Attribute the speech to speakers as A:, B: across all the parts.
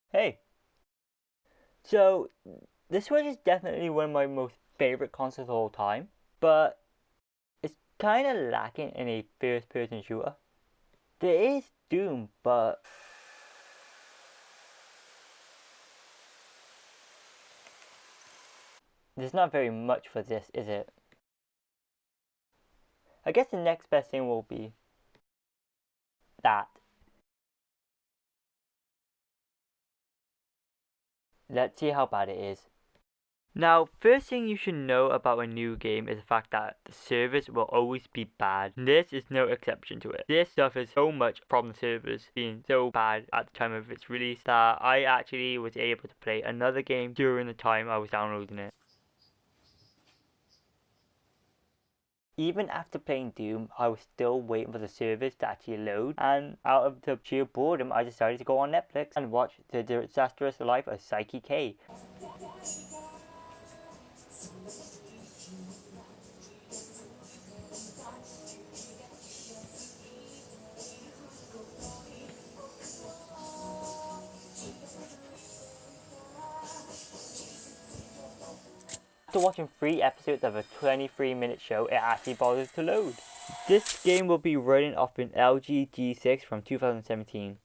A: Hey, so the Switch is definitely one of my most favorite consoles of all time, but it's kind of lacking in a first-person shooter. There is Doom, but there's not very much for this, is it? I guess the next best thing will be that. Let's see how bad it is. Now, first thing you should know about a new game is the fact that the servers will always be bad. This is no exception to it. This suffers so much from the servers being so bad at the time of its release that I actually was able to play another game during the time I was downloading it. Even after playing Doom, I was still waiting for the servers to actually load, and out of the sheer boredom, I decided to go on Netflix and watch The Disastrous Life of Psyche K. After watching 3 episodes of a 23-minute show, it actually bothers to load. This game will be running off an LG G6 from 2017.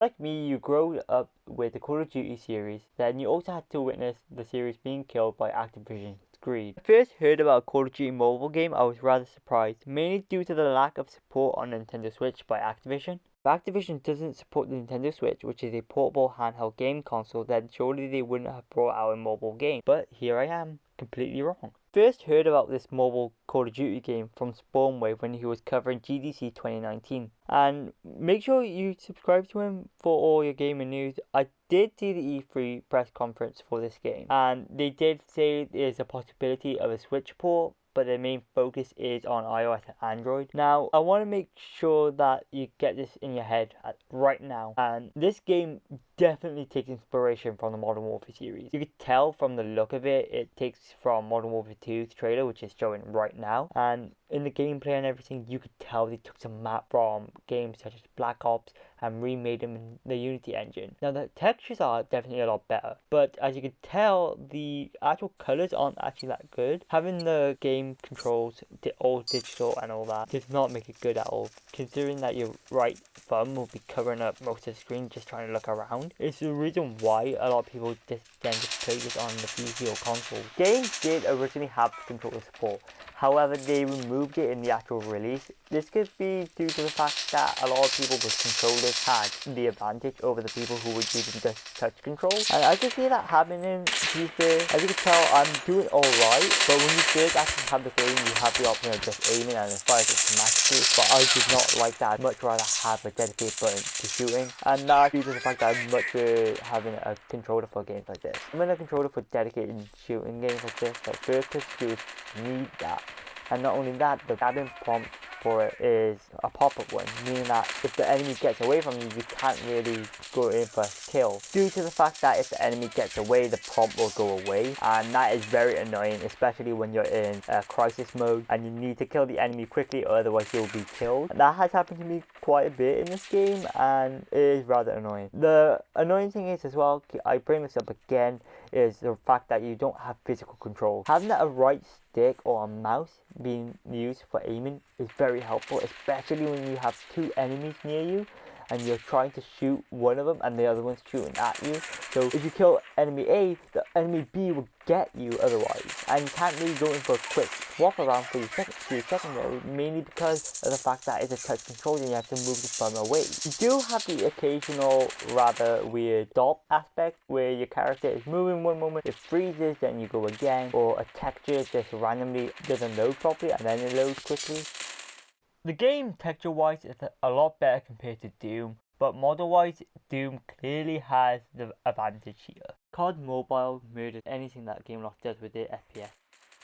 A: Like me, you grew up with the Call of Duty series, then you also had to witness the series being killed by Activision's greed. When I first heard about a Call of Duty mobile game, I was rather surprised, mainly due to the lack of support on Nintendo Switch by Activision. If Activision doesn't support the Nintendo Switch, which is a portable handheld game console, then surely they wouldn't have brought out a mobile game. But here I am, completely wrong. First heard about this mobile Call of Duty game from Spawnwave when he was covering GDC 2019. And make sure you subscribe to him for all your gaming news. I did see the E3 press conference for this game, and they did say there's a possibility of a Switch port, but their main focus is on iOS and Android. Now, I want to make sure that you get this in your head right now, and this game definitely takes inspiration from the Modern Warfare series. You could tell from the look of it, it takes from Modern Warfare 2's trailer, which is showing right now, and in the gameplay and everything, you could tell they took some map from games such as Black Ops and remade them in the Unity engine. Now the textures are definitely a lot better, but as you can tell, the actual colors aren't actually that good. Having the game controls all digital and all that does not make it good at all, considering that your right thumb will be covering up most of the screen just trying to look around. It's the reason why a lot of people just tend to play this on the PC or console. Games did originally have controller support. However, they removed it in the actual release. This could be due to the fact that a lot of people with controllers had the advantage over the people who were using just touch control. And I can see that happening, to be fair. As you can tell, I'm doing alright, but when you first actually have the game, you have the option of just aiming and it fires automatically. But I did not like that. I'd much rather have a dedicated button to shooting. And that's due to the fact that I'd much prefer having a controller for games like this. I'm in a controller for dedicated shooting games like this, like first person shooters need that. And not only that, the cabin prompt for it is a pop-up one, meaning that if the enemy gets away from you, you can't really go in for a kill. Due to the fact that if the enemy gets away, the prompt will go away, and that is very annoying, especially when you're in crisis mode and you need to kill the enemy quickly, otherwise you'll be killed. And that has happened to me quite a bit in this game, and it is rather annoying. The annoying thing is as well, I bring this up again, is the fact that you don't have physical control. Having a right stick or a mouse being used for aiming is very helpful, especially when you have two enemies near you and you're trying to shoot one of them and the other one's shooting at you. So if you kill enemy A, the enemy B will get you otherwise. And you can't really go in for a quick swap around for your secondary, mainly because of the fact that it's a touch control and you have to move the thumb away. You do have the occasional rather weird stop aspect where your character is moving one moment, it freezes, then you go again, or a texture just randomly doesn't load properly and then it loads quickly. The game texture-wise is a lot better compared to Doom, but model-wise, Doom clearly has the advantage here. COD Mobile murders anything that Gameloft does with their FPS.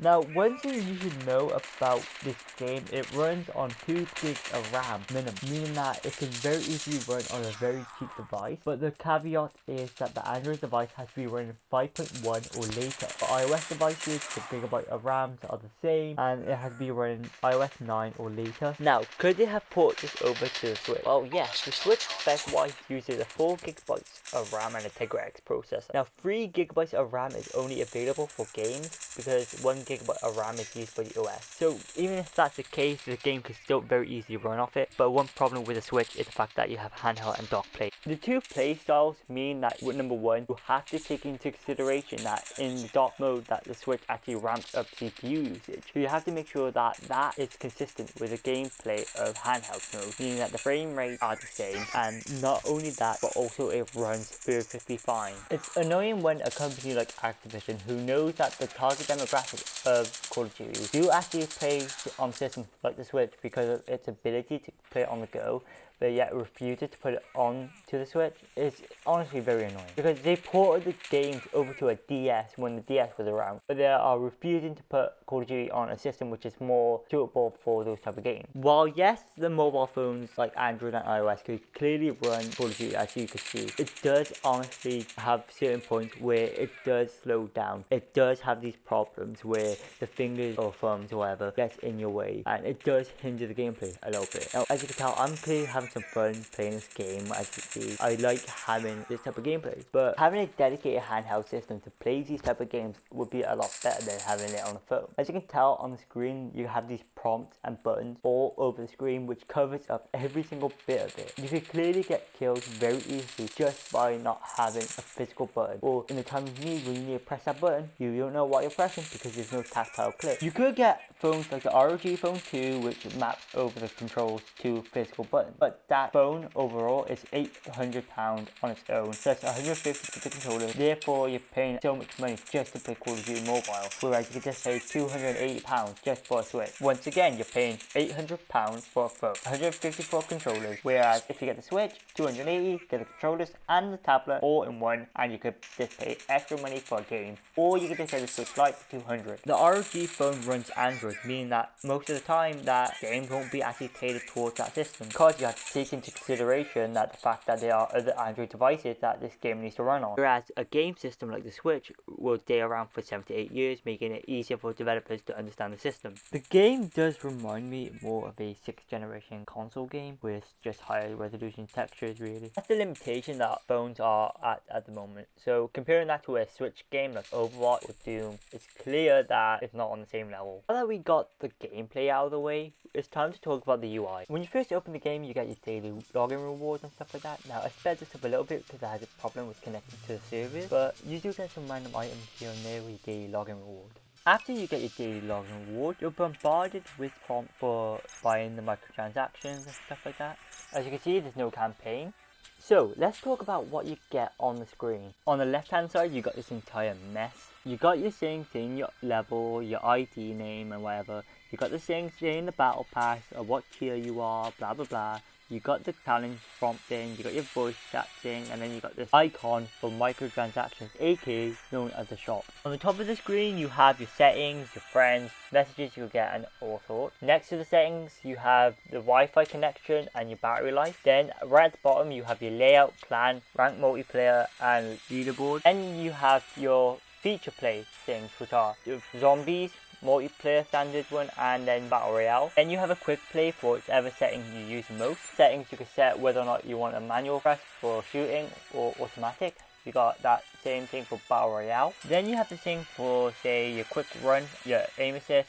A: Now, one thing you should know about this game, it runs on 2 gigs of RAM minimum, meaning that it can very easily run on a very cheap device. But the caveat is that the Android device has to be running 5.1 or later. For iOS devices, the gigabyte of RAMs are the same, and it has to be running iOS 9 or later. Now, could they have ported this over to the Switch? Well, yes, the Switch spec-wise uses a 4 gigabytes of RAM and a Tegra X processor. Now, 3 gigabytes of RAM is only available for games because 1 gigabyte of RAM is used for the OS. So even if that's the case, the game could still very easily run off it. But one problem with the Switch is the fact that you have handheld and dock play. The two play styles mean that with number one, you have to take into consideration that in the dock mode that the Switch actually ramps up CPU usage. So you have to make sure that that is consistent with the gameplay of handheld mode, meaning that the frame rates are the same, and not only that, but also it runs perfectly fine. It's annoying when a company like Activision, who knows that the target demographic of Call of Duty do actually play on systems like the Switch because of its ability to play on the go, but yet refuses to put it on to the Switch, is honestly very annoying. Because they ported the games over to a DS when the DS was around, but they are refusing to put Call of Duty on a system which is more suitable for those type of games. While yes, the mobile phones like Android and iOS could clearly run Call of Duty as you could see, it does honestly have certain points where it does slow down. It does have these problems where the fingers or thumbs or whatever gets in your way, and it does hinder the gameplay a little bit. Now, as you can tell, I'm clearly having some fun playing this game. As you can see, I like having this type of gameplay, but having a dedicated handheld system to play these type of games would be a lot better than having it on a phone. As you can tell on the screen, you have these prompts and buttons all over the screen which covers up every single bit of it. You could clearly get killed very easily just by not having a physical button, or in the time of need when you need to press that button, you don't know what you're pressing because there's no tactile click. You could get phones like the ROG Phone 2 which maps over the controls to physical buttons, but that phone overall is £800 on its own, so that's 150 for the controller. Therefore, you're paying so much money just to play Call of Duty Mobile, whereas you could just pay £280 just for a Switch. Once again, you're paying £800 for a phone, 150 for controllers, whereas if you get the Switch, 280, get the controllers and the tablet all in one, and you could just pay extra money for a game, or you could just get the Switch Lite for 200. The ROG phone runs Android, meaning that most of the time that games won't be actually tailored towards that system, because you have to take into consideration that the fact that there are other Android devices that this game needs to run on. Whereas a game system like the Switch will stay around for 7 to 8 years, making it easier for developers to understand the system. The game does remind me more of a 6th generation console game with just higher resolution textures really. That's the limitation that phones are at the moment. So comparing that to a Switch game like Overwatch or Doom, it's clear that it's not on the same level. Now that we got the gameplay out of the way, it's time to talk about the UI. When you first open the game, you get your daily login rewards and stuff like that. Now I sped this up a little bit because I had a problem with connecting to the servers, but you do get some random items here and there with your daily login reward. After you get your daily login reward, you're bombarded with prompts for buying the microtransactions and stuff like that. As you can see, there's no campaign. So let's talk about what you get on the screen. On the left hand side, you got this entire mess. You got your things saying your level, your ID name and whatever. You got the things saying the battle pass, or what tier you are, blah blah blah. You got the challenge prompt thing, you got your voice chat thing, and then you got this icon for microtransactions, aka known as the shop. On the top of the screen, you have your settings, your friends, messages you'll get, and all sorts. Next to the settings, you have the Wi-Fi connection and your battery life. Then right at the bottom, you have your layout, clan, rank multiplayer, and leaderboard. Then you have your feature play things, which are your zombies, multiplayer standard one, and then battle royale. Then you have a quick play for whichever setting you use most. Settings you can set whether or not you want a manual press for shooting or automatic. You got that same thing for battle royale. Then you have the thing for say your quick run, your aim assist,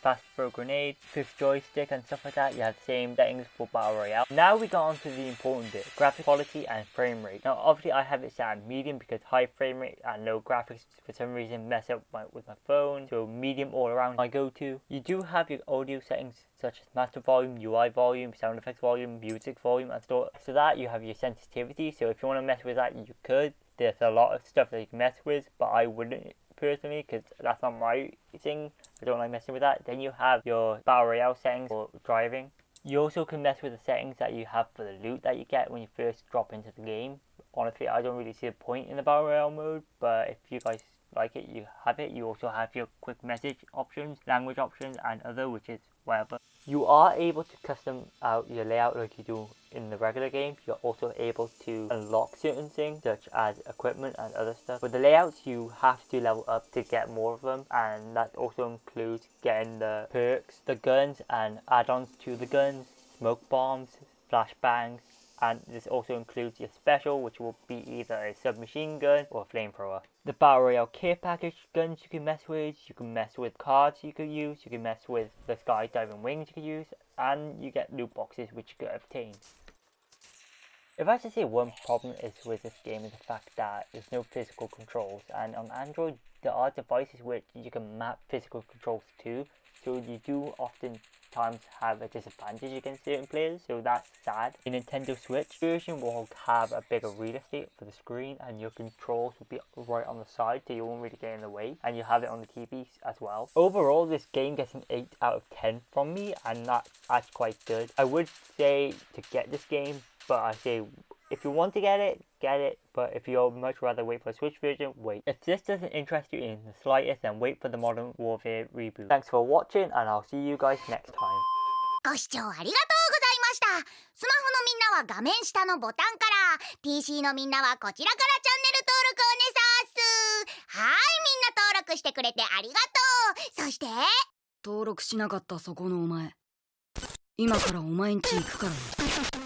A: fast throw grenade, fifth joystick and stuff like that. You have the same settings for battle royale. Now we got on to the important bit, graphic quality and frame rate. Now obviously I have it set at medium because high frame rate and low graphics for some reason mess up with my phone, so medium all around my go-to. You do have your audio settings such as master volume, UI volume, sound effects volume, music volume, and so after that you have your sensitivity, so if you want to mess with that you could. There's a lot of stuff that you can mess with, but I wouldn't personally because that's not my thing. I don't like messing with that. Then you have your battle royale settings for driving. You also can mess with the settings that you have for the loot that you get when you first drop into the game. Honestly, I don't really see a point in the battle royale mode, but if you guys like it, you have it. You also have your quick message options, language options, and other, which is whatever. You are able to custom out your layout like you do in the regular game. You're also able to unlock certain things such as equipment and other stuff. With the layouts, you have to level up to get more of them, and that also includes getting the perks, the guns, and add-ons to the guns, smoke bombs, flashbangs, and this also includes your special, which will be either a submachine gun or a flamethrower. The Battle Royale care package guns you can mess with cards you can use, you can mess with the skydiving wings you can use, and you get loot boxes which you can obtain. If I had to say one problem is with this game is the fact that there's no physical controls, and on Android there are devices which you can map physical controls to, so you do often times have a disadvantage against certain players, so that's sad. The Nintendo Switch version will have a bigger real estate for the screen, and your controls will be right on the side, so you won't really get in the way, and you have it on the TV as well. Overall, this game gets an 8 out of 10 from me, and that's quite good. I would say to get this game, but I say if you want to get it, but if you'd much rather wait for a Switch version, wait. If this doesn't interest you in the slightest, then wait for the Modern Warfare reboot. Thanks for watching, and I'll see you guys next time.
B: ご視聴ありがとうございました。スマホのみんなは画面下のボタンから、PC のみんなはこちらからチャンネル登録おねさーす。はい、みんな登録してくれてありがとう。そして登録しなかったそこのお前、今からお前んち行くからな。